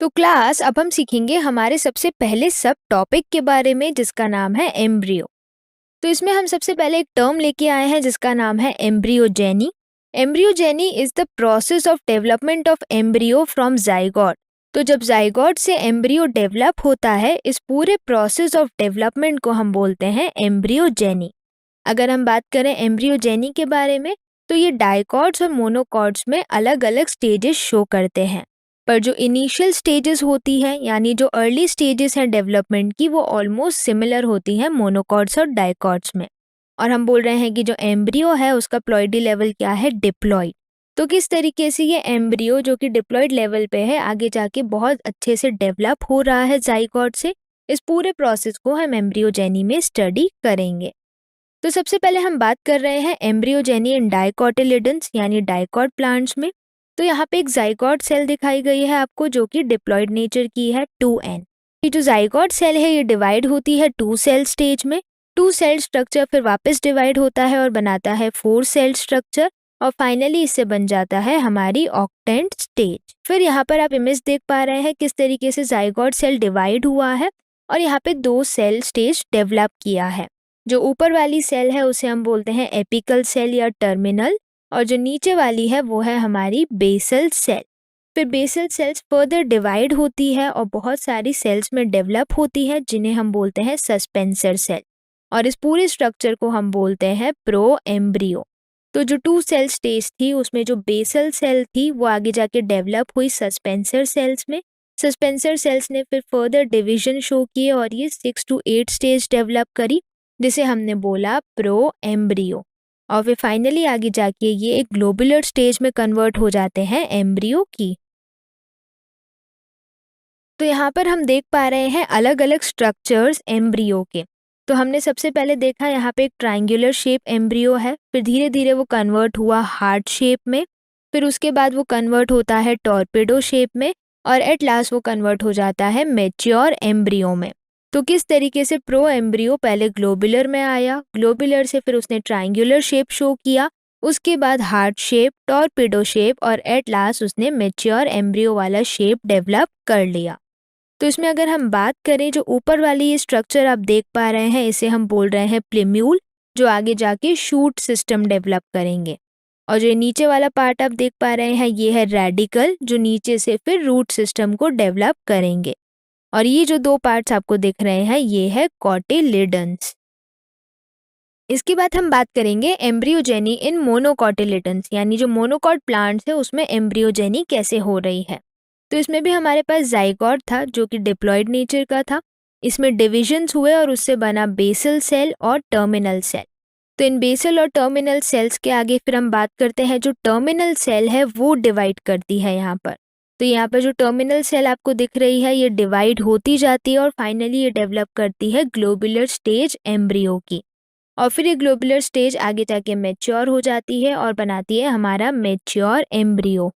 तो क्लास अब हम सीखेंगे हमारे सबसे पहले सब टॉपिक के बारे में जिसका नाम है एम्ब्रियो। तो इसमें हम सबसे पहले एक टर्म लेके आए हैं जिसका नाम है embryogeny. Embryogeny is the process of development of embryo from zygote. तो जब जाइगोट से एम्ब्रियो डेवलप होता है, इस पूरे प्रोसेस ऑफ डेवलपमेंट को हम बोलते हैं एम्ब्रियोजेनी। अगर हम बात करें एम्ब्रियोजेनी के बारे में, तो ये डाइकॉट्स और मोनोकॉट्स में अलग अलग स्टेजेस शो करते हैं। पर जो इनिशियल स्टेजेस होती हैं, यानी जो अर्ली स्टेजेस हैं डेवलपमेंट की, वो ऑलमोस्ट सिमिलर होती हैं मोनोकॉट्स और डाइकॉट्स में। और हम बोल रहे हैं कि जो एम्ब्रियो है उसका प्लॉइडी लेवल क्या है, डिप्लॉइड। तो किस तरीके से ये एम्ब्रियो जो कि डिप्लॉइड लेवल पे है आगे जाके बहुत अच्छे से डेवलप हो रहा है जाइगोट से, इस पूरे प्रोसेस को हम एम्ब्रियोजेनी में स्टडी करेंगे। तो सबसे पहले हम बात कर रहे हैं एम्ब्रियोजेनी इन डाइकोटिलिडन्स यानी डाइकॉट प्लांट्स में। तो यहाँ पे एक जाइगोट सेल दिखाई गई है आपको जो कि डिप्लॉइड नेचर की है 2n। ये जो जाइगोट सेल है ये डिवाइड होती है 2 सेल स्टेज में। 2 सेल स्ट्रक्चर फिर वापस डिवाइड होता है और बनाता है 4 सेल स्ट्रक्चर, और फाइनली इससे बन जाता है हमारी ऑक्टेंट स्टेज। फिर यहाँ पर आप इमेज देख पा रहे हैं किस तरीके से जाइगोट सेल डिवाइड हुआ है और यहाँ पे 2 सेल स्टेज डेवलप किया है। जो ऊपर वाली सेल है उसे हम बोलते हैं एपिकल सेल या टर्मिनल, और जो नीचे वाली है वो है हमारी बेसल सेल। फिर बेसल सेल्स फर्दर डिवाइड होती है और बहुत सारी सेल्स में डेवलप होती है जिन्हें हम बोलते हैं सस्पेंसर सेल, और इस पूरे स्ट्रक्चर को हम बोलते हैं प्रो एम्ब्रियो। तो जो 2 सेल स्टेज थी उसमें जो बेसल सेल थी वो आगे जाके डेवलप हुई सस्पेंसर सेल्स में। सस्पेंसर सेल्स ने फिर फर्दर डिवीजन शो किए और ये 6 to 8 स्टेज डेवलप करी जिसे हमने बोला प्रो एम्ब्रियो। और फिर फाइनली आगे जाके ये एक ग्लोबुलर स्टेज में कन्वर्ट हो जाते हैं एम्ब्रियो की। तो यहाँ पर हम देख पा रहे हैं अलग अलग स्ट्रक्चर्स एम्ब्रियो के। तो हमने सबसे पहले देखा यहाँ पे एक ट्रायंगुलर शेप एम्ब्रियो है, फिर धीरे धीरे वो कन्वर्ट हुआ हार्ट शेप में, फिर उसके बाद वो कन्वर्ट होता है टॉर्पेडो शेप में, और एट लास्ट वो कन्वर्ट हो जाता है मैच्योर एम्ब्रियो में। तो किस तरीके से प्रो एम्ब्रियो पहले ग्लोबुलर में आया, ग्लोबुलर से फिर उसने ट्रायंगुलर शेप शो किया, उसके बाद हार्ट शेप, टॉर्पेडो शेप, और एट लास्ट उसने मैच्योर एम्ब्रियो वाला शेप डेवलप कर लिया। तो इसमें अगर हम बात करें, जो ऊपर वाली ये स्ट्रक्चर आप देख पा रहे हैं इसे हम बोल रहे हैं प्लेम्यूल, जो आगे जाके शूट सिस्टम डेवलप करेंगे। और जो नीचे वाला पार्ट आप देख पा रहे हैं ये है रेडिकल, जो नीचे से फिर रूट सिस्टम को डेवलप करेंगे। और ये जो 2 पार्ट्स आपको दिख रहे हैं ये है कॉटिलिडन्स। इसके बाद हम बात करेंगे एम्ब्रियोजेनी इन मोनोकॉटिलिडन्स, यानी जो मोनोकॉट प्लांट्स है उसमें एम्ब्रियोजेनी कैसे हो रही है। तो इसमें भी हमारे पास जाइगोट था जो कि डिप्लॉइड नेचर का था। इसमें डिविजन्स हुए और उससे बना बेसल सेल और टर्मिनल सेल। तो इन बेसल और टर्मिनल सेल्स के आगे फिर हम बात करते हैं जो टर्मिनल सेल है वो डिवाइड करती है यहाँ पर। तो यहाँ पर जो टर्मिनल सेल आपको दिख रही है ये डिवाइड होती जाती है और फाइनली ये डेवलप करती है ग्लोबुलर स्टेज एम्ब्रियो की। और फिर ये ग्लोबुलर स्टेज आगे जाके मैच्योर हो जाती है और बनाती है हमारा मैच्योर एम्ब्रियो।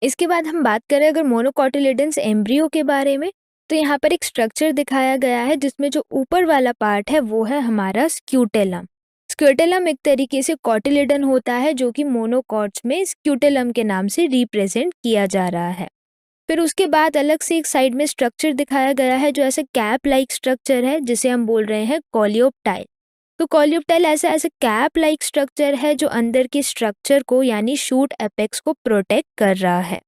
इसके बाद हम बात करें अगर मोनोकॉटिलिडन्स एम्ब्रियो के बारे में, तो यहाँ पर एक स्ट्रक्चर दिखाया गया है जिसमें जो ऊपर वाला पार्ट है वो है हमारा स्क्यूटेलम। स्क्यूटेलम एक तरीके से कॉटिलिडन होता है जो कि मोनोकॉट्स में स्क्यूटेलम के नाम से रिप्रेजेंट किया जा रहा है। फिर उसके बाद अलग से एक साइड में स्ट्रक्चर दिखाया गया है जो ऐसे कैप लाइक स्ट्रक्चर है जिसे हम बोल रहे हैं कॉलियोप्टाइल। तो कॉलियोप्टाइल ऐसा ऐसा कैप लाइक स्ट्रक्चर है जो अंदर के स्ट्रक्चर को यानी शूट एपेक्स को प्रोटेक्ट कर रहा है।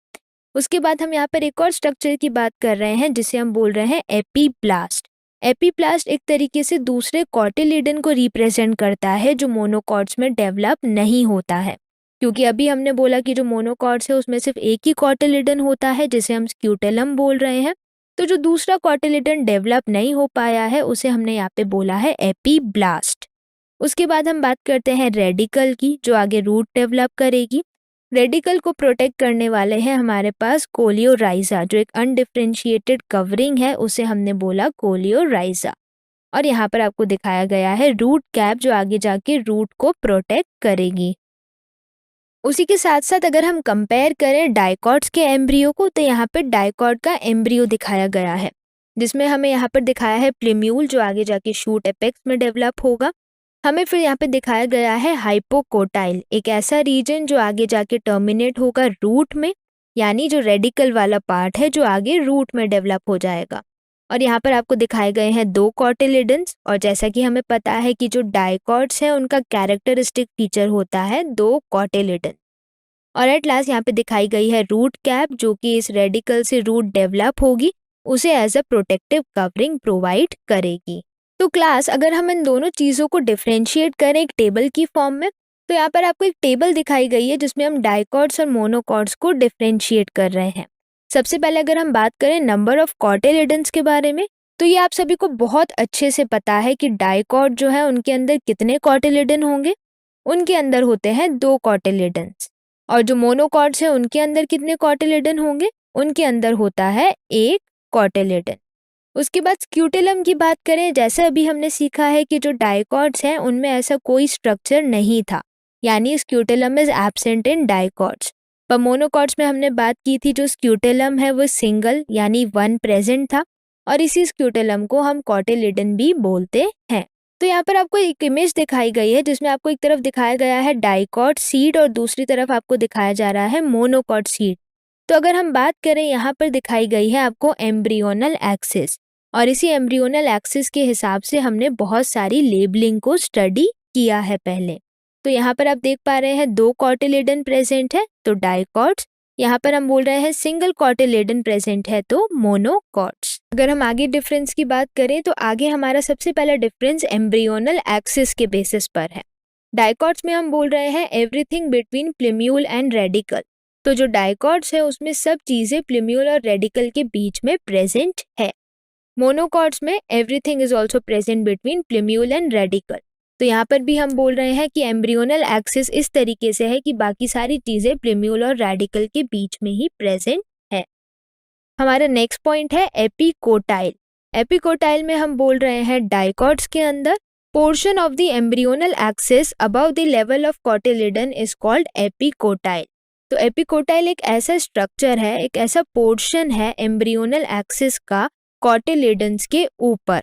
उसके बाद हम यहाँ पर एक और स्ट्रक्चर की बात कर रहे हैं जिसे हम बोल रहे हैं एपीप्लास्ट। एपीप्लास्ट एक तरीके से दूसरे कॉटिलिडन को रिप्रेजेंट करता है जो मोनोकॉट्स में डेवलप नहीं होता है, क्योंकि अभी हमने बोला कि जो मोनोकॉट्स है उसमें सिर्फ एक ही कॉटिलिडन होता है जिसे हम स्क्यूटेलम बोल रहे हैं। तो जो दूसरा कॉटिलिडन डेवलप नहीं हो पाया है उसे हमने यहाँ पे बोला है एपीब्लास्ट। उसके बाद हम बात करते हैं रेडिकल की जो आगे रूट डेवलप करेगी। रेडिकल को प्रोटेक्ट करने वाले हैं हमारे पास कोलियोराइजा, जो एक अनडिफरेंशिएटेड कवरिंग है उसे हमने बोला कोलियोराइजा। और यहाँ पर आपको दिखाया गया है रूट कैप जो आगे जाके रूट को प्रोटेक्ट करेगी। उसी के साथ साथ अगर हम कंपेयर करें डाइकॉट्स के एम्ब्रियो को, तो यहाँ पर डाइकॉट का एम्ब्रियो दिखाया गया है जिसमें हमें यहाँ पर दिखाया है प्लेम्यूल जो आगे जाके शूट एपेक्स में डेवलप होगा। हमें फिर यहाँ पे दिखाया गया है हाइपोकोटाइल, एक ऐसा रीजन जो आगे जाके टर्मिनेट होगा रूट में, यानी जो रेडिकल वाला पार्ट है जो आगे रूट में डेवलप हो जाएगा। और यहाँ पर आपको दिखाए गए हैं 2 कॉटिलिडन्स, और जैसा कि हमें पता है कि जो डाइकॉट्स हैं उनका कैरेक्टरिस्टिक फीचर होता है 2 कॉटिलिडन। और एट लास्ट यहाँ पे दिखाई गई है रूट कैप, जो कि इस रेडिकल से रूट डेवलप होगी, उसे as a protective covering provide करेगी। तो क्लास, अगर हम इन दोनों चीज़ों को डिफ्रेंशिएट करें एक टेबल की फॉर्म में, तो यहाँ पर आपको एक टेबल दिखाई गई है जिसमें हम डाइकॉट्स और मोनोकॉट्स को डिफ्रेंशिएट कर रहे हैं। सबसे पहले अगर हम बात करें नंबर ऑफ कॉटिलिडन्स के बारे में, तो ये आप सभी को बहुत अच्छे से पता है कि डाइकॉट जो है उनके अंदर कितने कॉटिलिडन होंगे। उनके अंदर होते हैं 2 कॉटिलिडन्स। और जो मोनोकॉट्स हैं उनके अंदर कितने कॉटिलिडन होंगे, उनके अंदर होता है 1 कॉटिलिडन। उसके बाद स्क्यूटेलम की बात करें, जैसे अभी हमने सीखा है कि जो डाइकॉट्स हैं उनमें ऐसा कोई स्ट्रक्चर नहीं था, यानी scutellum is absent in dicots. पर मोनोकॉट्स में हमने बात की थी जो स्क्यूटेलम है वो सिंगल यानी 1 प्रेजेंट था, और इसी स्क्यूटेलम को हम कॉटिलिडन भी बोलते हैं। तो यहाँ पर आपको एक इमेज दिखाई गई है जिसमें आपको एक तरफ दिखाया गया है डाइकॉट सीड और दूसरी तरफ आपको दिखाया जा रहा है मोनोकॉट सीड। तो अगर हम बात करें, यहाँ पर दिखाई गई है आपको एम्ब्रियोनल एक्सिस, और इसी एम्ब्रियोनल एक्सिस के हिसाब से हमने बहुत सारी लेबलिंग को स्टडी किया है पहले। तो यहाँ पर आप देख पा रहे हैं 2 कॉटिलिडन प्रेजेंट है तो डाइकॉट्स, यहाँ पर हम बोल रहे हैं सिंगल कॉटिलिडन प्रेजेंट है तो मोनोकॉट्स। अगर हम आगे डिफरेंस की बात करें, तो आगे हमारा सबसे पहला डिफरेंस एम्ब्रियोनल एक्सिस के बेसिस पर है। डाइकॉट्स में हम बोल रहे हैं everything between plumule and radical. तो जो डाइकॉट्स है उसमें सब चीजें प्लिम्यूल और रेडिकल के बीच में प्रेजेंट है। मोनोकॉट्स में everything is also present between plumule and radical. तो यहाँ पर भी हम बोल रहे हैं कि एम्ब्रियोनल एक्सिस इस तरीके से है कि बाकी सारी चीजें प्लिम्यूल और रेडिकल के बीच में ही प्रेजेंट है। हमारा नेक्स्ट पॉइंट है एपिकोटाइल। एपिकोटाइल में हम बोल रहे हैं डाइकॉट्स के अंदर portion of the embryonal axis above the level of cotyledon is called epicotyl. तो एपिकोटाइल एक ऐसा स्ट्रक्चर है, एक ऐसा पोर्शन है एम्ब्रियोनल एक्सिस का कॉटिलिडन्स के ऊपर।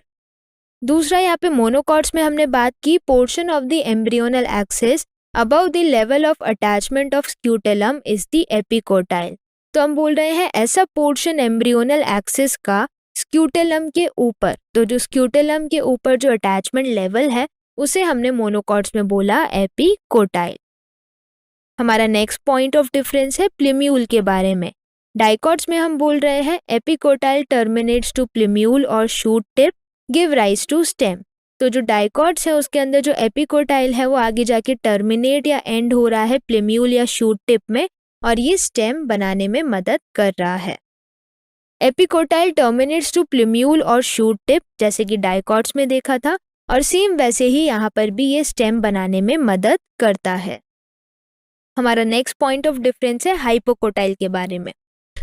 दूसरा, यहाँ पे मोनोकॉट्स में हमने बात की portion of the embryonal axis above the level of attachment of scutellum is the epicotyl. तो हम बोल रहे हैं ऐसा पोर्शन एम्ब्रियोनल एक्सिस का स्क्यूटेलम के ऊपर, तो जो स्क्यूटेलम के ऊपर जो अटैचमेंट लेवल है उसे हमने मोनोकॉट्स में बोला एपिकोटाइल। हमारा नेक्स्ट पॉइंट ऑफ डिफरेंस है प्लिम्यूल के बारे में। डाइकॉट्स में हम बोल रहे हैं एपिकोटाइल टर्मिनेट्स टू प्लिम्यूल और shoot tip give rise to stem. तो जो डाइकॉट्स है उसके अंदर जो एपिकोटाइल है वो आगे जाके टर्मिनेट या एंड हो रहा है प्लिम्यूल या शूट टिप में, और ये स्टेम बनाने में मदद कर रहा है। एपिकोटाइल टर्मिनेट्स टू प्लिम्यूल और शूट टिप जैसे कि डाइकॉट्स में देखा था, और सेम वैसे ही यहाँ पर भी ये स्टेम बनाने में मदद करता है। हमारा नेक्स्ट पॉइंट ऑफ डिफरेंस है हाइपोकोटाइल के बारे में।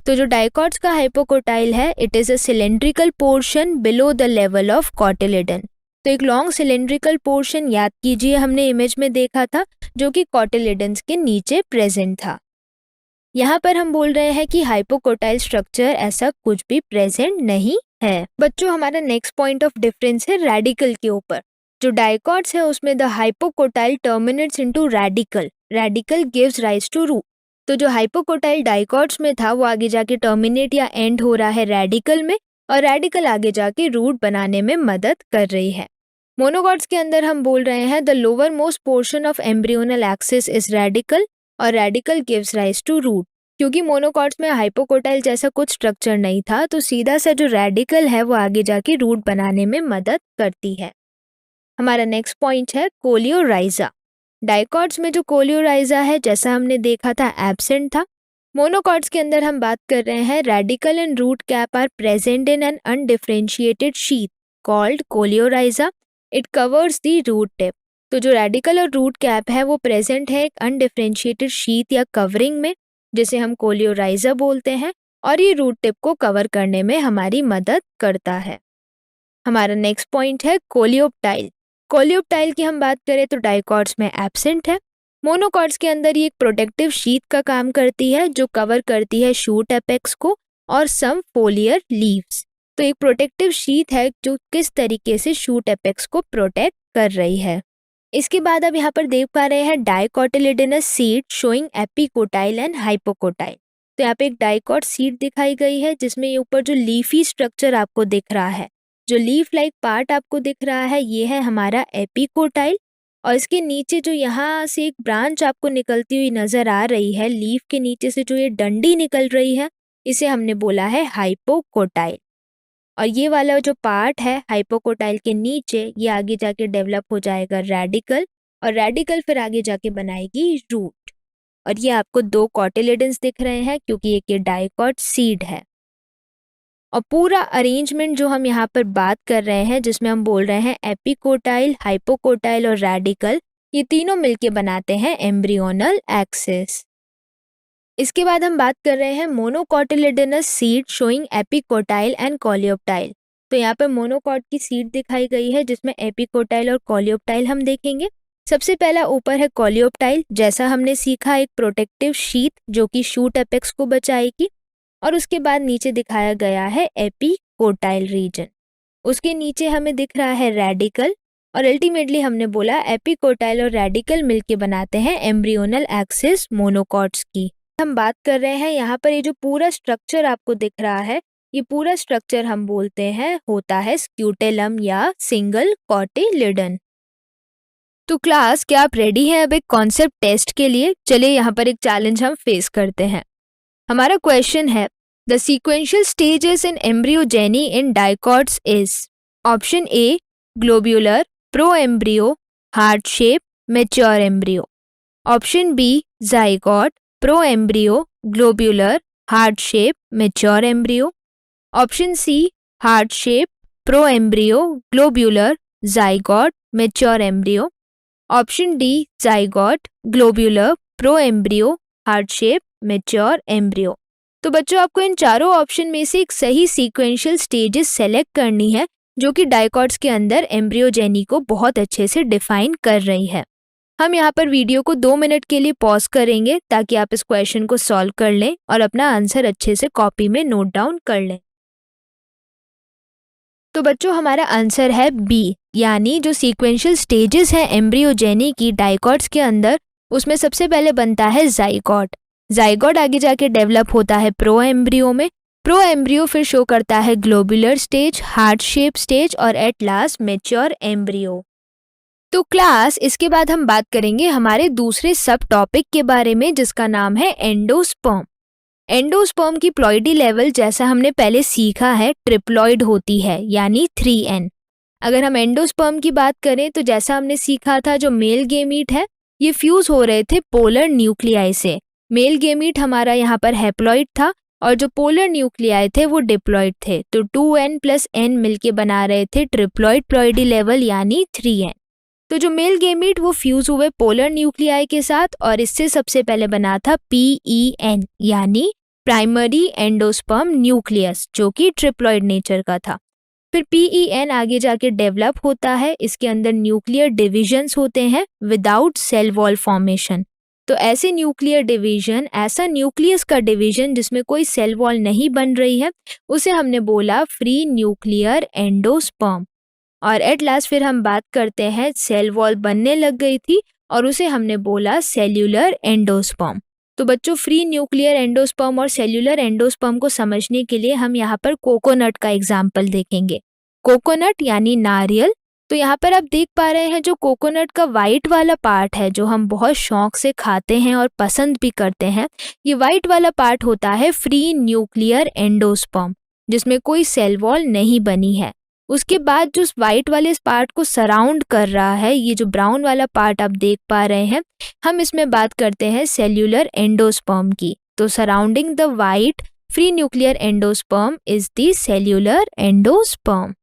तो जो डाइकॉट्स का हाइपोकोटाइल है it is a cylindrical portion below the level of cotyledon. तो एक लॉन्ग सिलेंड्रिकल पोर्शन, याद कीजिए हमने इमेज में देखा था, जो कि कॉटिलिडन्स के नीचे प्रेजेंट था। यहाँ पर हम बोल रहे हैं कि हाइपोकोटाइल स्ट्रक्चर ऐसा कुछ भी प्रेजेंट नहीं है। बच्चों, हमारा नेक्स्ट पॉइंट ऑफ डिफरेंस है रेडिकल के ऊपर। जो डाइकॉट्स है उसमें the hypocotyl terminates into radicle, radicle gives rise to root. तो जो हाइपोकोटाइल डाइकॉट्स में था वो आगे जाके टर्मिनेट या एंड हो रहा है रेडिकल में, और रेडिकल आगे जाके रूट बनाने में मदद कर रही है। मोनोकॉट्स के अंदर हम बोल रहे हैं the lower most portion of embryonal axis is radical, और radical gives rise to root. क्योंकि मोनोकॉट्स में हाइपोकोटाइल जैसा कुछ स्ट्रक्चर नहीं था, तो सीधा सा जो रेडिकल है वो आगे जाके रूट बनाने में मदद करती है। हमारा नेक्स्ट पॉइंट है कोलियोराइजा। डाइकॉट्स में जो कोलियोराइजा है जैसा हमने देखा था एब्सेंट था। मोनोकॉट्स के अंदर हम बात कर रहे हैं radicle and root cap are present in an undifferentiated sheath called coleorhiza. It covers the root tip. तो जो रेडिकल और रूट कैप है वो प्रेजेंट है एक अनडिफरेंशिएटेड शीथ या कवरिंग में, जिसे हम कोलियोराइजा बोलते हैं, और ये रूट टिप को कवर करने में हमारी मदद करता है। हमारा नेक्स्ट पॉइंट है कोलियोप्टाइल। कोलियोप्टाइल की हम बात करें तो डाइकॉट्स में एब्सेंट है। मोनोकॉट्स के अंदर ये एक प्रोटेक्टिव शीथ का काम करती है जो कवर करती है शूट एपेक्स को और सम फोलियर लीव्स। तो एक प्रोटेक्टिव शीथ है जो किस तरीके से शूट एपेक्स को प्रोटेक्ट कर रही है। इसके बाद अब यहाँ पर देख पा रहे हैं dicotyledonous seed showing epicotyl and hypocotyl. तो यहाँ पे एक डाइकॉट सीड दिखाई गई है जिसमें ये ऊपर जो लीफी स्ट्रक्चर आपको दिख रहा है, जो लीफ लाइक पार्ट आपको दिख रहा है, ये है हमारा एपिकोटाइल। और इसके नीचे जो यहाँ से एक ब्रांच आपको निकलती हुई नजर आ रही है, लीफ के नीचे से जो ये डंडी निकल रही है, इसे हमने बोला है हाइपोकोटाइल। और ये वाला जो पार्ट है हाइपोकोटाइल के नीचे, ये आगे जाके डेवलप हो जाएगा रेडिकल, और रेडिकल फिर आगे जाके बनाएगी रूट। और ये आपको 2 कॉटिलेडन्स दिख रहे हैं क्योंकि एक ये डाइकॉट सीड है। और पूरा अरेंजमेंट जो हम यहाँ पर बात कर रहे हैं, जिसमें हम बोल रहे हैं एपिकोटाइल, हाइपोकोटाइल और रेडिकल, ये तीनों मिलके बनाते हैं एम्ब्रियोनल एक्सिस। इसके बाद हम बात कर रहे हैं monocotyledonous seed showing epicotyl and coleoptile. तो यहाँ पर मोनोकॉट की सीड दिखाई गई है जिसमें एपिकोटाइल और कॉलियोप्टाइल हम देखेंगे। सबसे पहला ऊपर है कॉलियोप्टाइल, जैसा हमने सीखा एक प्रोटेक्टिव शीट जो कि शूट एपेक्स को बचाएगी। और उसके बाद नीचे दिखाया गया है एपिकोटाइल रीजन, उसके नीचे हमें दिख रहा है रेडिकल। और अल्टीमेटली हमने बोला एपिकोटाइल और रेडिकल मिलके बनाते हैं एम्ब्रियोनल एक्सिस मोनोकॉट्स की। हम बात कर रहे हैं यहाँ पर ये जो पूरा स्ट्रक्चर आपको दिख रहा है, ये पूरा स्ट्रक्चर हम बोलते हैं होता है स्क्यूटेलम या सिंगल कॉटिलिडन। तो क्लास, क्या आप रेडी हैं अब एक कॉन्सेप्ट टेस्ट के लिए? चलिए यहाँ पर एक चैलेंज हम फेस करते हैं। हमारा क्वेश्चन है the sequential stages in embryogeny in dicots is option A globular, pro embryo, heart shape, mature embryo. Option B zygote, pro embryo, globular, heart shape, mature embryo. Option C heart shape, pro embryo, globular, zygote, mature embryo. Option D zygote, globular, pro embryo, heart shape, mature embryo. तो बच्चों, आपको इन चारों option में से एक सही sequential stages select करनी है जो कि डाइकॉट्स के अंदर एम्ब्रियोजेनी को बहुत अच्छे से डिफाइन कर रही है। हम यहाँ पर वीडियो को 2 मिनट के लिए पॉज करेंगे ताकि आप इस क्वेश्चन को सॉल्व कर लें और अपना आंसर अच्छे से कॉपी में नोट डाउन कर लें। तो बच्चों, हमारा आंसर है बी, यानी जो सीक्वेंशियल स्टेजेस हैं एम्ब्रियोजेनी की डाइकॉट्स के अंदर, उसमें सबसे पहले बनता है जाइगोट। जाइगोट आगे जाके डेवलप होता है प्रो एम्ब्रियो में, प्रो एम्ब्रियो फिर शो करता है globular stage, heart shape stage और एट लास्ट मैच्योर एम्ब्रियो। तो क्लास, इसके बाद हम बात करेंगे हमारे दूसरे सब टॉपिक के बारे में जिसका नाम है एंडोस्पर्म। एंडोस्पर्म की प्लॉइडी लेवल, जैसा हमने पहले सीखा है, ट्रिप्लॉइड होती है यानी 3n। अगर हम एंडोस्पर्म की बात करें तो जैसा हमने सीखा था, जो मेल गेमीट है ये फ्यूज हो रहे थे पोलर न्यूक्लियाई से। मेल गेमीट हमारा यहाँ पर हैप्लॉइड था और जो पोलर न्यूक्लियाई थे वो डिप्लॉइड थे। तो 2n + n मिलके बना रहे थे ट्रिप्लॉइड प्लॉइडी लेवल यानी 3n। तो जो मेल गेमीट वो फ्यूज हुए पोलर न्यूक्लियाई के साथ और इससे सबसे पहले बना था PEN यानी प्राइमरी एंडोस्पर्म न्यूक्लियस, जो कि ट्रिप्लॉइड नेचर का था। फिर PEN आगे जाके डेवलप होता है, इसके अंदर न्यूक्लियर डिविजन्स होते हैं विदाउट सेल वॉल फॉर्मेशन। तो ऐसे न्यूक्लियर डिवीजन, ऐसा न्यूक्लियस का डिवीजन जिसमें कोई सेल वॉल नहीं बन रही है, उसे हमने बोला फ्री न्यूक्लियर एंडोस्पर्म। और एट लास्ट फिर हम बात करते हैं सेल वॉल बनने लग गई थी और उसे हमने बोला सेल्यूलर एंडोस्पर्म। तो बच्चों, फ्री न्यूक्लियर एंडोस्पर्म और सेल्यूलर एंडोस्पर्म को समझने के लिए हम यहाँ पर कोकोनट का एग्जाम्पल देखेंगे। कोकोनट यानी नारियल। तो यहाँ पर आप देख पा रहे हैं जो कोकोनट का वाइट वाला पार्ट है, जो हम बहुत शौक से खाते हैं और पसंद भी करते हैं, ये वाइट वाला पार्ट होता है फ्री न्यूक्लियर एंडोस्पर्म, जिसमें कोई सेल वॉल नहीं बनी है। उसके बाद जो वाइट वाले पार्ट को सराउंड कर रहा है, ये जो ब्राउन वाला पार्ट आप देख पा रहे हैं, हम इसमें बात करते हैं सेल्यूलर एंडोस्पर्म की। तो surrounding the white free nuclear endosperm is the cellular endosperm.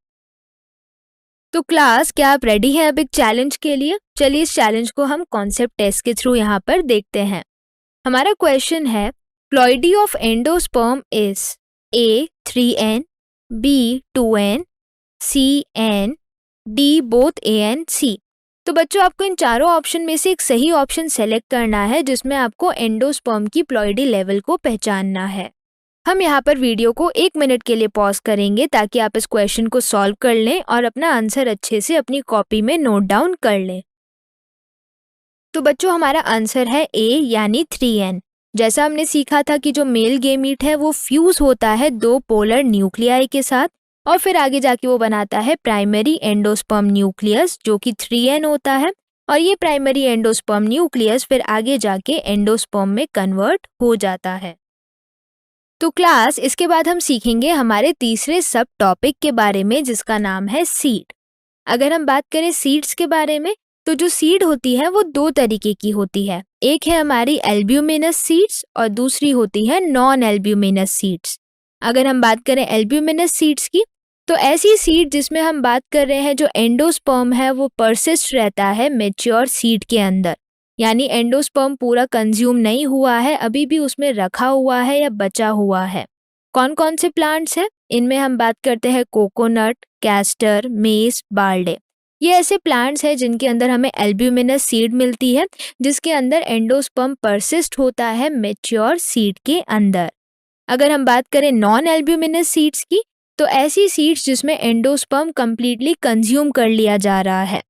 तो क्लास, क्या आप रेडी हैं अब एक चैलेंज के लिए? चलिए इस चैलेंज को हम कॉन्सेप्ट टेस्ट के थ्रू यहाँ पर देखते हैं। हमारा क्वेश्चन है ploidy of endosperm is A 3n, B 2n, C n, D both A and C। तो बच्चों, आपको इन चारों ऑप्शन में से एक सही ऑप्शन सेलेक्ट करना है जिसमें आपको एंडोस्पर्म की प्लॉइडी लेवल को पहचानना है। हम यहाँ पर वीडियो को 1 मिनट के लिए पॉज करेंगे ताकि आप इस क्वेश्चन को सॉल्व कर लें और अपना आंसर अच्छे से अपनी कॉपी में नोट डाउन कर लें। तो बच्चों, हमारा आंसर है A यानी 3n। जैसा हमने सीखा था कि जो मेल गेमीट है वो फ्यूज होता है दो पोलर न्यूक्लियाई के साथ और फिर आगे जाके वो बनाता है प्राइमरी एंडोस्पर्म न्यूक्लियस जो कि 3n होता है और ये प्राइमरी एंडोस्पर्म न्यूक्लियस फिर आगे जाके एंडोस्पर्म में कन्वर्ट हो जाता है। तो क्लास इसके बाद हम सीखेंगे हमारे तीसरे सब टॉपिक के बारे में जिसका नाम है सीड। अगर हम बात करें सीड्स के बारे में तो जो सीड होती है वो दो तरीके की होती है, एक है हमारी एल्ब्यूमिनस सीड्स और दूसरी होती है नॉन एल्ब्यूमिनस सीड्स। अगर हम बात करें एल्ब्यूमिनस सीड्स की तो ऐसी सीड जिसमें हम बात कर रहे हैं जो एंडोस्पर्म है वो परसिस्ट रहता है मेच्योर सीड के अंदर, यानी एंडोस्पर्म पूरा कंज्यूम नहीं हुआ है, अभी भी उसमें रखा हुआ है या बचा हुआ है। कौन कौन से प्लांट्स हैं? इनमें हम बात करते हैं कोकोनट, कैस्टर, मेस, बार्ले। ये ऐसे प्लांट्स हैं जिनके अंदर हमें एल्ब्यूमिनस सीड मिलती है जिसके अंदर एंडोस्पर्म परसिस्ट होता है मेच्योर सीड के अंदर। अगर हम बात करें नॉन एल्ब्यूमिनस सीड्स की तो ऐसी सीड्स जिसमें एंडोस्पर्म कंप्लीटली कंज्यूम कर लिया जा रहा है।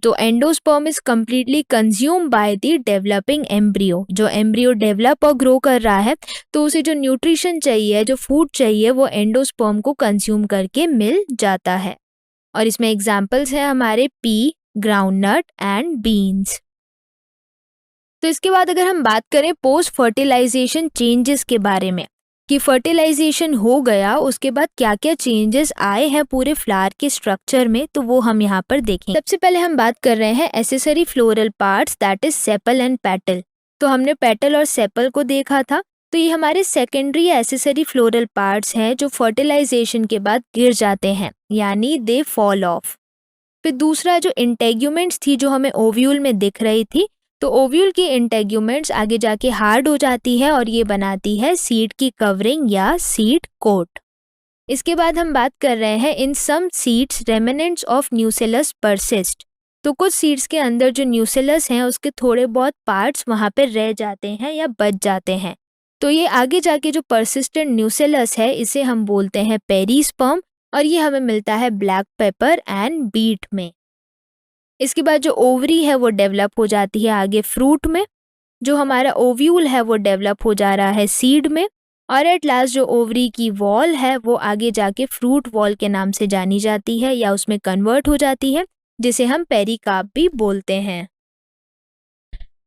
तो endosperm is completely consume by the developing embryo. जो एम्ब्रियो डेवलप और ग्रो कर रहा है तो उसे जो न्यूट्रिशन चाहिए, जो फूड चाहिए, वो एंडोस्पर्म को कंज्यूम करके मिल जाता है। और इसमें एग्जाम्पल्स हैं हमारे पी, ग्राउंडनट एंड बीन्स। तो इसके बाद अगर हम बात करें पोस्ट फर्टिलाइजेशन चेंजेस के बारे में कि फर्टिलाइजेशन हो गया उसके बाद क्या क्या चेंजेस आए हैं पूरे फ्लावर के स्ट्रक्चर में, तो वो हम यहाँ पर देखें। सबसे पहले हम बात कर रहे हैं accessory floral parts that is sepal and petal. तो हमने पेटल और सेपल को देखा था, तो ये हमारे सेकेंडरी एसेसरी फ्लोरल पार्ट्स हैं जो फर्टिलाइजेशन के बाद गिर जाते हैं, यानी दे फॉल ऑफ। फिर दूसरा जो इंटेग्यूमेंट्स थी जो हमें ओव्यूल में दिख रही थी, तो ओव्यूल की इंटेग्यूमेंट्स आगे जाके हार्ड हो जाती है और ये बनाती है सीड की कवरिंग या सीड कोट। इसके बाद हम बात कर रहे हैं in some seeds remnants of nucellus persist. तो कुछ सीड्स के अंदर जो न्यूसेलस हैं उसके थोड़े बहुत पार्ट्स वहाँ पे रह जाते हैं या बच जाते हैं। तो ये आगे जाके जो परसिस्टेंट न्यूसेलस है इसे हम बोलते हैं पेरिस्पर्म और ये हमें मिलता है ब्लैक पेपर एंड बीट में। इसके बाद जो ओवरी है वो डेवलप हो जाती है आगे फ्रूट में, जो हमारा ओव्यूल है वो डेवलप हो जा रहा है सीड में, और एट लास्ट जो ओवरी की वॉल है वो आगे जाके फ्रूट वॉल के नाम से जानी जाती है या उसमें कन्वर्ट हो जाती है, जिसे हम पेरिकार्प भी बोलते हैं।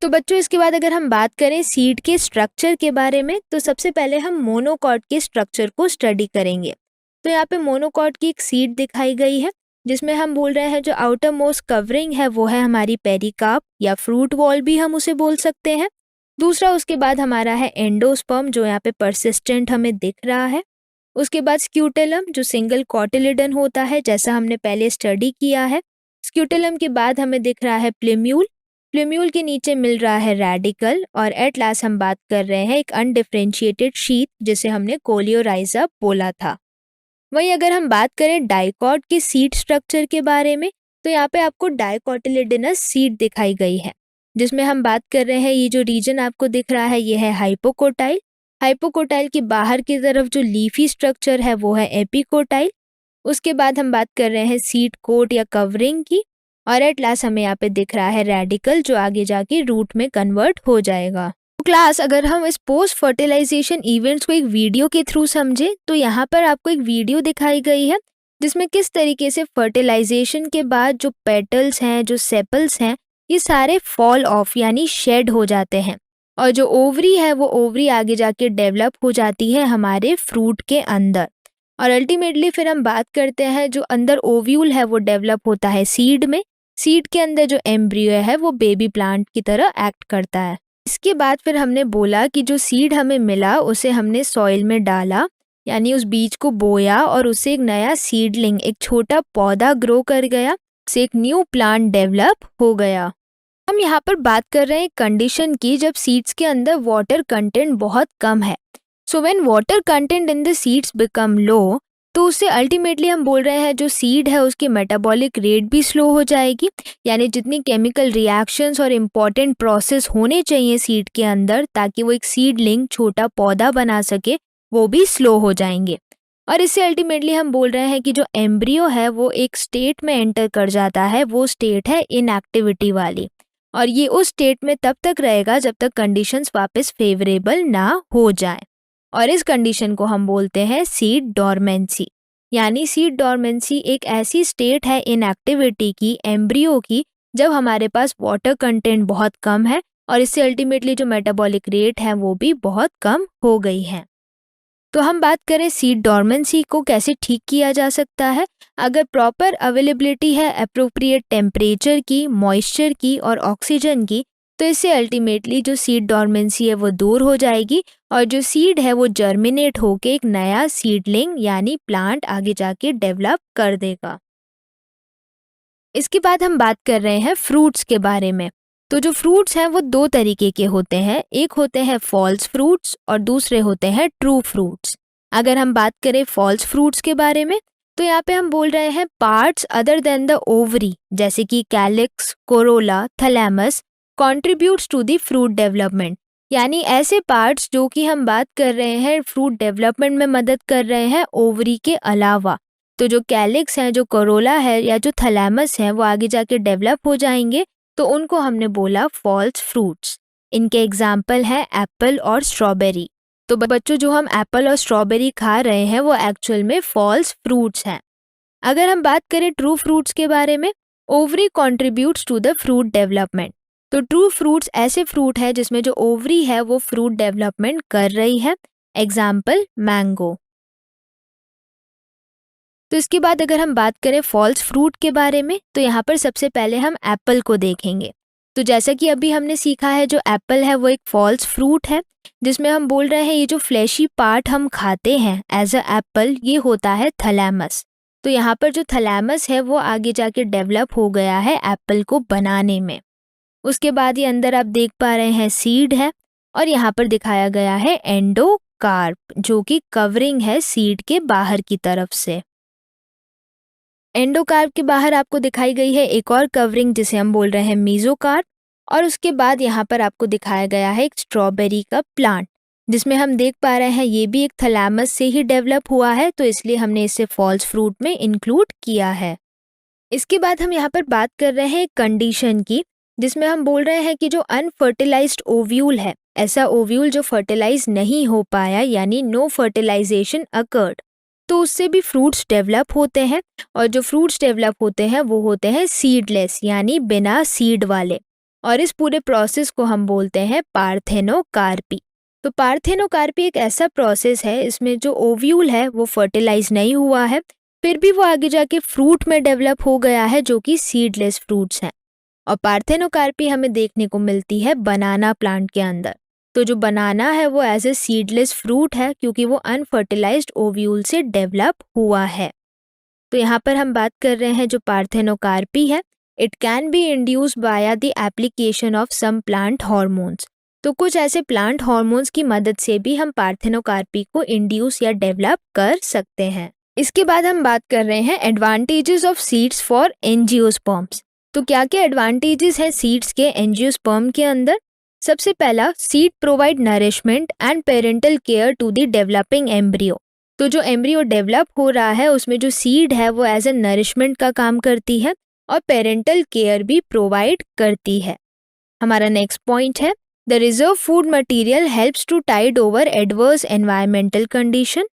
तो बच्चों इसके बाद अगर हम बात करें सीड के स्ट्रक्चर के बारे में तो सबसे पहले हम मोनोकॉट के स्ट्रक्चर को स्टडी करेंगे। तो यहाँ पे मोनोकॉट की एक सीड दिखाई गई है जिसमें हम बोल रहे हैं जो आउटर मोस्ट कवरिंग है वो है हमारी पेरिकार्प या फ्रूट वॉल भी हम उसे बोल सकते हैं। दूसरा उसके बाद हमारा है एंडोस्पर्म जो यहाँ पे परसिस्टेंट हमें दिख रहा है। उसके बाद स्क्यूटेलम जो सिंगल कॉटिलिडन होता है जैसा हमने पहले स्टडी किया है। स्क्यूटेलम के बाद हमें दिख रहा है प्लेम्यूल, प्लेम्यूल के नीचे मिल रहा है रेडिकल, और एट लास्ट हम बात कर रहे हैं एक अनडिफरेंशिएटेड शीट जिसे हमने कोलियोराइजा बोला था। वहीं अगर हम बात करें डाइकॉट के सीड स्ट्रक्चर के बारे में तो यहाँ पे आपको डाइकोटिलिडनस सीड दिखाई गई है जिसमें हम बात कर रहे हैं ये जो रीजन आपको दिख रहा है ये है हाइपोकोटाइल। हाइपोकोटाइल के बाहर की तरफ जो लीफी स्ट्रक्चर है वो है एपिकोटाइल। उसके बाद हम बात कर रहे हैं सीड कोट या कवरिंग की, और एट लास्ट हमें यहाँ पे दिख रहा है रेडिकल जो आगे जाके रूट में कन्वर्ट हो जाएगा। क्लास अगर हम इस पोस्ट फर्टिलाइजेशन इवेंट्स को एक वीडियो के थ्रू समझे तो यहाँ पर आपको एक वीडियो दिखाई गई है जिसमें किस तरीके से फर्टिलाइजेशन के बाद जो पेटल्स हैं, जो सेपल्स हैं, ये सारे फॉल ऑफ यानी शेड हो जाते हैं, और जो ओवरी है वो ओवरी आगे जाके डेवलप हो जाती है हमारे फ्रूट के अंदर। और अल्टीमेटली फिर हम बात करते हैं जो अंदर ओव्यूल है वो डेवलप होता है सीड में। सीड के अंदर जो एम्ब्रियो है वो बेबी प्लांट की तरह एक्ट करता है। इसके बाद फिर हमने बोला कि जो सीड हमें मिला उसे हमने सॉइल में डाला, यानी उस बीज को बोया और उससे एक नया सीडलिंग, एक छोटा पौधा ग्रो कर गया, उससे एक न्यू प्लांट डेवलप हो गया। हम यहाँ पर बात कर रहे हैं कंडीशन की जब सीड्स के अंदर वाटर कंटेंट बहुत कम है। So when water content in the seeds become low तो उससे अल्टीमेटली हम बोल रहे हैं जो सीड है उसकी मेटाबॉलिक रेट भी स्लो हो जाएगी, यानी जितनी केमिकल रिएक्शंस और इम्पॉर्टेंट प्रोसेस होने चाहिए सीड के अंदर ताकि वो एक सीडलिंग छोटा पौधा बना सके वो भी स्लो हो जाएंगे। और इससे अल्टीमेटली हम बोल रहे हैं कि जो एम्ब्रियो है वो एक स्टेट में एंटर कर जाता है, वो स्टेट है इनएक्टिविटी वाली, और ये उस स्टेट में तब तक रहेगा जब तक कंडीशंस वापस फेवरेबल ना हो जाए। और इस कंडीशन को हम बोलते हैं सीड डॉर्मेंसी। यानी सीड डॉर्मेंसी एक ऐसी स्टेट है इनएक्टिविटी की, एम्ब्रियो की, जब हमारे पास वाटर कंटेंट बहुत कम है और इससे अल्टीमेटली जो मेटाबॉलिक रेट है वो भी बहुत कम हो गई है। तो हम बात करें सीड डॉर्मेंसी को कैसे ठीक किया जा सकता है। अगर प्रॉपर अवेलेबिलिटी है अप्रोप्रिएट टेम्परेचर की, मॉइस्चर की और ऑक्सीजन की, तो इससे अल्टीमेटली जो सीड डॉर्मेंसी है वो दूर हो जाएगी और जो सीड है वो जर्मिनेट होके एक नया सीडलिंग यानी प्लांट आगे जाके डेवलप कर देगा। इसके बाद हम बात कर रहे हैं फ्रूट्स के बारे में। तो जो फ्रूट्स हैं वो दो तरीके के होते हैं, एक होते हैं फॉल्स फ्रूट्स और दूसरे होते हैं ट्रू फ्रूट्स। अगर हम बात करें फॉल्स फ्रूट्स के बारे में, तो यहाँ पे हम बोल रहे हैं parts other than the ovary, जैसे कि calyx, corolla, thalamus contributes to the fruit development. यानी ऐसे पार्ट्स जो कि हम बात कर रहे हैं फ्रूट डेवलपमेंट में मदद कर रहे हैं ओवरी के अलावा। तो जो कैलिक्स है, जो कोरोला है या जो थैलेमस है वो आगे जाके डेवलप हो जाएंगे, तो उनको हमने बोला फॉल्स फ्रूट्स। इनके एग्जाम्पल हैं एप्पल और स्ट्रॉबेरी। तो बच्चों जो हम एप्पल और स्ट्रॉबेरी खा रहे हैं वो एक्चुअल में फॉल्स फ्रूट्स हैं। अगर हम बात करें ट्रू फ्रूट्स के बारे में, ovary contributes to the fruit development. तो ट्रू फ्रूट्स ऐसे फ्रूट है जिसमें जो ओवरी है वो फ्रूट डेवलपमेंट कर रही है। Example mango. तो इसके बाद अगर हम बात करें फॉल्स फ्रूट के बारे में, तो यहाँ पर सबसे पहले हम एप्पल को देखेंगे। तो जैसा कि अभी हमने सीखा है, जो एप्पल है वो एक फॉल्स फ्रूट है जिसमें हम बोल रहे हैं ये जो फ्लैशी पार्ट हम खाते हैं एज अ एप्पल, ये होता है थैलेमस। तो यहाँ पर जो थैलेमस है वो आगे जाके डेवलप हो गया है एप्पल को बनाने में। उसके बाद ये अंदर आप देख पा रहे हैं सीड है और यहाँ पर दिखाया गया है एंडोकार्प, जो कि कवरिंग है सीड के बाहर की तरफ से। एंडोकार्प के बाहर आपको दिखाई गई है एक और कवरिंग जिसे हम बोल रहे हैं मीजोकार्प। और उसके बाद यहाँ पर आपको दिखाया गया है एक स्ट्रॉबेरी का प्लांट, जिसमें हम देख पा रहे हैं ये भी एक थैलेमस से ही डेवलप हुआ है, तो इसलिए हमने इसे फॉल्स फ्रूट में इंक्लूड किया है। इसके बाद हम यहाँ पर बात कर रहे हैं एक कंडीशन की, जिसमें हम बोल रहे हैं कि जो अनफर्टिलाइज्ड ओव्यूल है, ऐसा ओव्यूल जो फर्टिलाइज नहीं हो पाया यानी नो फर्टिलाइजेशन अकर्ड, तो उससे भी फ्रूट्स डेवलप होते हैं। और जो फ्रूट्स डेवलप होते हैं वो होते हैं सीडलेस यानी बिना सीड वाले। और इस पूरे प्रोसेस को हम बोलते हैं पार्थेनोकार्पी। तो पार्थेनोकार्पी एक ऐसा प्रोसेस है इसमें जो ओव्यूल है वो फर्टिलाइज नहीं हुआ है, फिर भी वो आगे जाके फ्रूट में डेवलप हो गया है जो कि सीडलेस फ्रूट्स हैं। और पार्थेनोकार्पी हमें देखने को मिलती है बनाना प्लांट के अंदर। तो जो बनाना है वो एज ए सीडलेस फ्रूट है क्योंकि वो अनफर्टिलाइज्ड ओव्यूल से डेवलप हुआ है। तो यहाँ पर हम बात कर रहे हैं जो पार्थेनोकार्पी है, it can be induced by the application of some plant hormones. तो कुछ ऐसे प्लांट हॉर्मोन्स की मदद से भी हम पार्थेनोकार्पी को इंड्यूस या डेवलप कर सकते हैं। इसके बाद हम बात कर रहे हैं advantages of seeds for angiosperms. तो क्या क्या एडवांटेजेस हैं सीड्स के एंजियोस्पर्म के अंदर। सबसे पहला, seed provide nourishment and parental care to the developing embryo. तो जो एम्ब्रियो डेवलप हो रहा है उसमें जो सीड है वो एज ए नरिशमेंट का काम करती है और पेरेंटल केयर भी प्रोवाइड करती है। हमारा नेक्स्ट पॉइंट है, the reserve food material helps to tide over adverse environmental condition.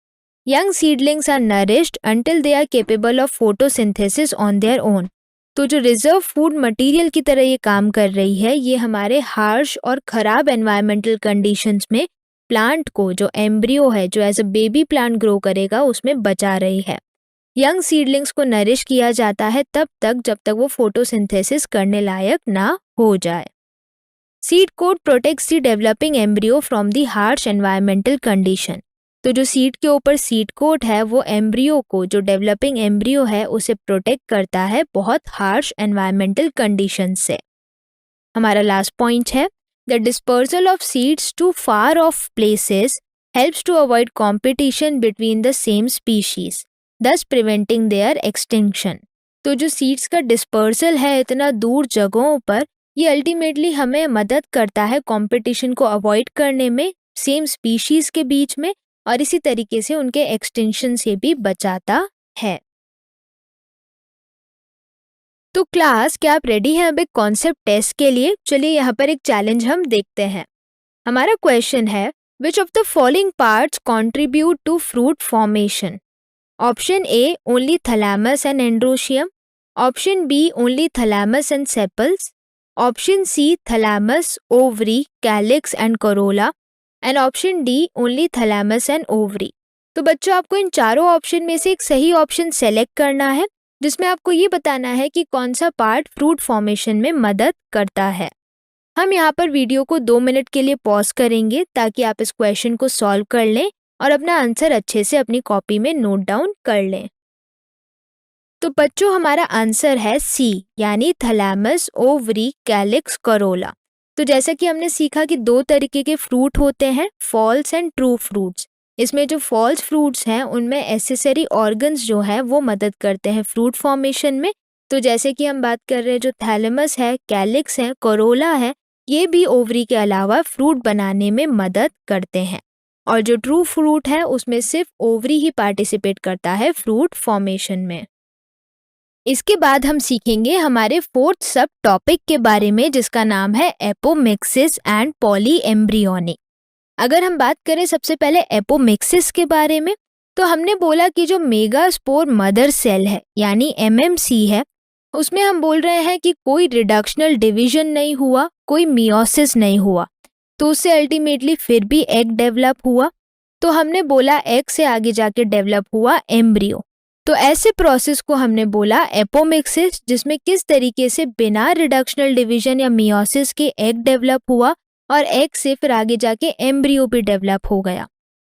Young seedlings are nourished until they are capable of photosynthesis on their own. तो जो रिजर्व फूड मटेरियल की तरह ये काम कर रही है, ये हमारे हार्श और ख़राब एनवायरमेंटल कंडीशंस में प्लांट को, जो एम्ब्रियो है जो as a baby plant grow करेगा, उसमें बचा रही है। यंग सीडलिंग्स को नरिश किया जाता है तब तक जब तक वो फोटोसिंथेसिस करने लायक ना हो जाए। Seed coat protects the developing embryo from the harsh environmental condition. तो जो सीड के ऊपर सीड कोट है वो एम्ब्रियो को, जो डेवलपिंग एम्ब्रियो है, उसे प्रोटेक्ट करता है बहुत हार्श एनवायरमेंटल कंडीशन से। हमारा लास्ट पॉइंट है, the dispersal of seeds to far off places helps to avoid competition between the same species, thus preventing their extinction. तो जो सीड्स का डिस्पर्सल है इतना दूर जगहों पर, ये अल्टीमेटली हमें मदद करता है कंपटीशन को अवॉइड करने में सेम स्पीशीज के बीच में, और इसी तरीके से उनके एक्सटिंक्शन से भी बचाता है। तो क्लास, क्या आप रेडी हैं अब एक कॉन्सेप्ट टेस्ट के लिए? चलिए यहाँ पर एक चैलेंज हम देखते हैं। हमारा क्वेश्चन है, which of the following parts contribute to fruit formation? Option A only thalamus and androecium, option B only thalamus and sepals, option C thalamus, ovary, calyx and corolla, and option D only thalamus and ovary. तो बच्चों, आपको इन चारों option में से एक सही option select करना है, जिसमें आपको ये बताना है कि कौन सा पार्ट फ्रूट फॉर्मेशन में मदद करता है। हम यहाँ पर वीडियो को 2 मिनट के लिए पॉज करेंगे ताकि आप इस क्वेश्चन को सॉल्व कर लें और अपना आंसर अच्छे से अपनी कॉपी में नोट डाउन कर लें। तो बच्चों, हमारा आंसर है सी, यानी थैलेमस, ओवरी, कैलिक्स, कोरोला। तो जैसा कि हमने सीखा कि 2 तरीके के फ्रूट होते हैं, फॉल्स एंड ट्रू फ्रूट्स। इसमें जो फॉल्स फ्रूट्स हैं उनमें एसेसरी ऑर्गन्स जो है वो मदद करते हैं फ्रूट फॉर्मेशन में। तो जैसे कि हम बात कर रहे हैं, जो थैलेमस है, कैलिक्स है, कोरोला है, ये भी ओवरी के अलावा फ्रूट बनाने में मदद करते हैं। और जो ट्रू फ्रूट है उसमें सिर्फ ओवरी ही पार्टिसिपेट करता है फ्रूट फॉर्मेशन में। इसके बाद हम सीखेंगे हमारे 4th सब टॉपिक के बारे में, जिसका नाम है एपोमिक्सिस एंड पॉलीएम्ब्रियोनिक। अगर हम बात करें सबसे पहले एपोमिक्सिस के बारे में, तो हमने बोला कि जो मेगास्पोर मदर सेल है यानी एमएमसी है, उसमें हम बोल रहे हैं कि कोई रिडक्शनल डिवीजन नहीं हुआ, कोई मियोसिस नहीं हुआ, तो उससे अल्टीमेटली फिर भी एग डेवलप हुआ। तो हमने बोला एग से आगे जाके डेवलप हुआ एम्ब्रियो। तो ऐसे प्रोसेस को हमने बोला एपोमिक्सिस, जिसमें किस तरीके से बिना रिडक्शनल डिवीजन या मियोसिस के एग डेवलप हुआ और एग से फिर आगे जाके एम्ब्रियो भी डेवलप हो गया।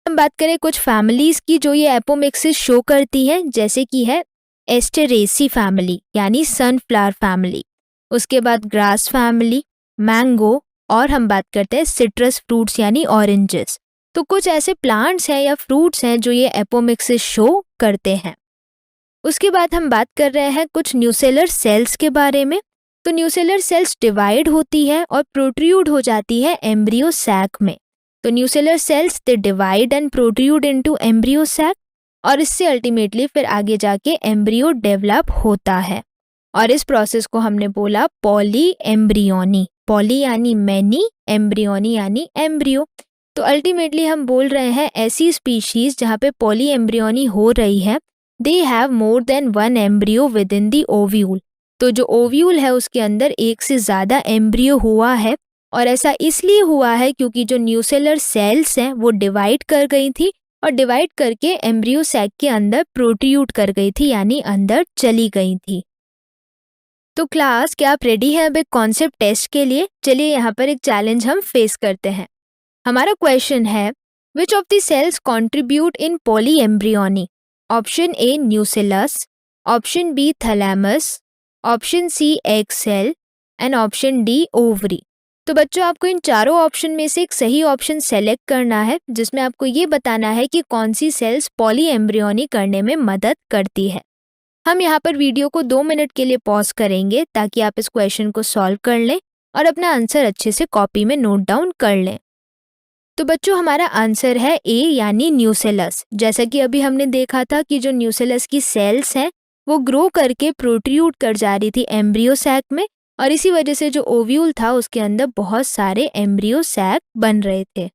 हम बात करें कुछ फैमिलीज की जो ये एपोमिक्सिस शो करती है, जैसे कि है एस्टेरेसी फैमिली यानी सनफ्लावर फैमिली, उसके बाद ग्रास फैमिली, मैंगो, और हम बात करते हैं सिट्रस फ्रूट्स यानी ऑरेंजेस। तो कुछ ऐसे प्लांट्स हैं या फ्रूट्स हैं जो ये एपोमिक्सिस शो करते हैं। उसके बाद हम बात कर रहे हैं कुछ न्यूसेलर सेल्स के बारे में। तो न्यूसेलर सेल्स डिवाइड होती है और प्रोट्रूड हो जाती है एम्ब्रियो सैक में। तो nucellar cells they divide and protrude into embryo sac, और इससे अल्टीमेटली फिर आगे जाके एम्ब्रियो डेवलप होता है। और इस प्रोसेस को हमने बोला पॉली एम्ब्रियोनी। पॉली यानी मैनी, एम्ब्रियोनी यानी एम्ब्रियो। तो अल्टीमेटली हम बोल रहे हैं ऐसी स्पीशीज जहाँ पे पॉली एम्ब्रियोनी हो रही है, they have more than 1 embryo with in the ovule. तो जो ओव्यूल है उसके अंदर एक से ज़्यादा एम्ब्रियो हुआ है, और ऐसा इसलिए हुआ है क्योंकि जो न्यूसेलर सेल्स हैं वो डिवाइड कर गई थी और डिवाइड करके एम्ब्रियो सैक के अंदर प्रोट्रूड कर गई थी, यानी अंदर चली गई थी। तो क्लास, क्या आप रेडी हैं अब एक कॉन्सेप्ट टेस्ट के लिए? चलिए यहाँ पर एक चैलेंज हम फेस करते हैं। हमारा क्वेश्चन है, which of the cells contribute in polyembryony? Option A nucellus, option B thalamus, option C egg cell, and option D ovary. तो बच्चों, आपको इन चारों ऑप्शन में से एक सही ऑप्शन सेलेक्ट करना है, जिसमें आपको ये बताना है कि कौन सी सेल्स पॉली एम्ब्रियोनी करने में मदद करती है। हम यहाँ पर वीडियो को 2 मिनट के लिए पॉज करेंगे ताकि आप इस क्वेश्चन को सॉल्व कर लें और अपना आंसर अच्छे से कॉपी में नोट डाउन कर लें। तो बच्चों, हमारा आंसर है ए, यानी न्यूसेलस। जैसा कि अभी हमने देखा था कि जो न्यूसेलस की सेल्स हैं वो ग्रो करके प्रोट्रूड कर जा रही थी एम्ब्रियो सैक में, और इसी वजह से जो ओव्यूल था उसके अंदर बहुत सारे एम्ब्रियो सैक बन रहे थे।